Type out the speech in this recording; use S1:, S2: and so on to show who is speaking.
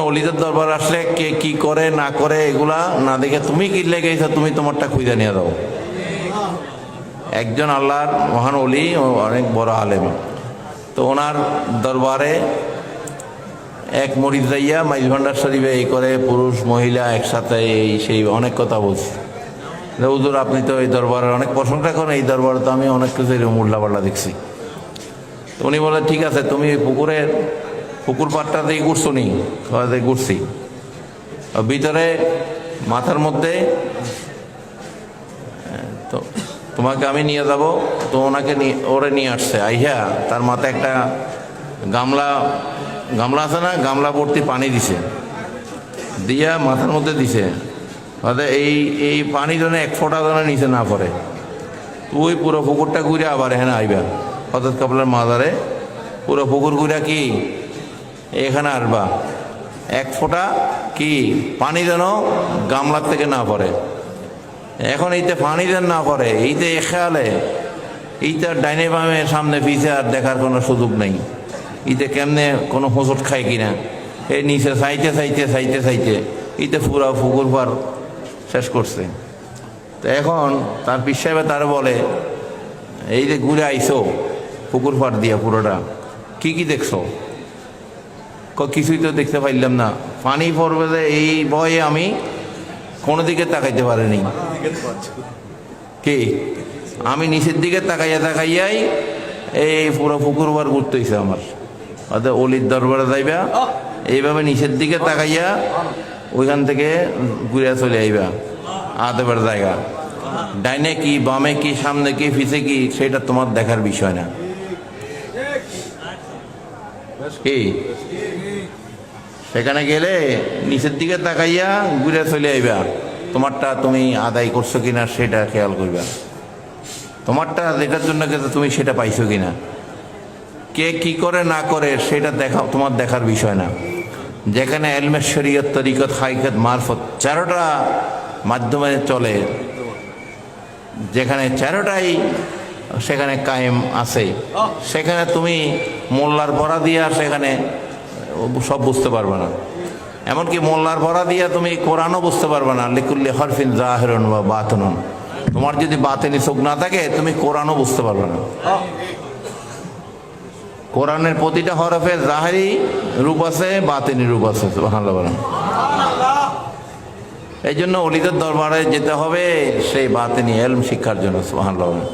S1: অলিদের দরবার আসলে কে কি করে না করে এগুলা না দেখে তুমি কি লেগে গেছো, তুমি তোমারটা খুঁজে নিয়ে দাও। একজন আল্লাহর মহান অলি, অনেক বড় আলেম, তো ওনার দরবারে এক মরিদ যাইয়া মাইজ ভান্ডার শরীফে এই করে পুরুষ মহিলা একসাথে এই সেই অনেক কথা বলছে। হুজুর আপনি তো এই দরবারের অনেক প্রশংসা করেন, এই দরবারে তো আমি অনেক কিছু উল্লা পাল্লা দেখছি। তো উনি বলে ঠিক আছে, তুমি পুকুর পাড়টা দিয়ে ঘুরছো নি? ঘুরছি। ভিতরে মাথার মধ্যে তো তোমাকে আমি নিয়ে যাব। তো ওনাকে ওরে নিয়ে আসছে, আইহা তার মাথায় একটা গামলা আছে না, গামলা ভর্তি পানি দিছে, দিয়া মাথার মধ্যে দিছে। এই পানি যেন এক ফোঁটা যেন নিচে না পড়ে। তুই পুরো পুকুরটা ঘুরে আবার এখানে আইবা হযরত কাবলার মাজারে, পুরো পুকুর ঘুরে কি এখানে আসবা, এক ফোঁটা কি পানি যেন গামলার থেকে না পড়ে। এখন এইতে পানি যেন না পড়ে, এইতে খেয়ালে এইটা ডাইনে বামে সামনে পিছে আর দেখার কোনো সুযোগ নেই। ইতে কেমনে কোনো হোঁচট খায় কিনা, এই নিচে চাইতে চাইতে চাইতে চাইতে ইতে পুরা পুকুর পার শেষ করছে। তো এখন তার পীর সাহেব তার বলে, এই যে ঘুরে আইসো পুকুর পাড় দিয়া পুরোটা, কি কি দেখছো? কিছুই তো দেখতে পাইলাম না, পানি পড়বে যে এই ভয়ে আমি কোনো দিকে তাকাইতে পারিনি। কি আমি নিচের দিকে তাকাইয়াই এই পুরো পুকুর পাড় ঘুরতে হয়েছে আমার। অর্থাৎ অলির দরবারে যাইবা, এইভাবে নিচের দিকে তাকাইয়া ওইখান থেকে ঘুরে চলে আইবা আদেবার জায়গা। ডাইনে কি বামে কি সামনে কি পিছে কি সেটা তোমার দেখার বিষয় না। কি সেখানে গেলে নিচের দিকে তাকাইয়া ঘুরে চলে আইবা, তোমারটা তুমি আদায় করছো কিনা সেটা খেয়াল করবা। তোমারটা দেখার জন্য গেছে, তুমি সেটা পাইছো কিনা। কে কি করে না করে সেটা তোমার দেখার বিষয় না। যেখানে এলমে শরীয়ত তরিকত হাকিকত মারফত চারোটা মাধ্যমে চলে, যেখানে চারোটাই সেখানে কায়েম আছে, সেখানে তুমি মোল্লার পড়া দিয়া সেখানে সব বুঝতে পারবে না। এমনকি মোল্লার পড়া দিয়া তুমি কোরআনও বুঝতে পারবে না। লিকুল্লি হরফিন জাহিরুন ওয়া বাতিনুন, তোমার যদি বাতিনি চোখ না থাকে তুমি কোরআনও বুঝতে পারবে না। কোরআনের প্রতিটা হরফে জাহিরি রূপ আছে, বাতিনি রূপ আছে। সুবহানাল্লাহ বলেন। এই জন্য অলিদের দরবারে যেতে হবে সেই বাতিনি ইলম শিক্ষার জন্য। সুবহানাল্লাহ বলেন।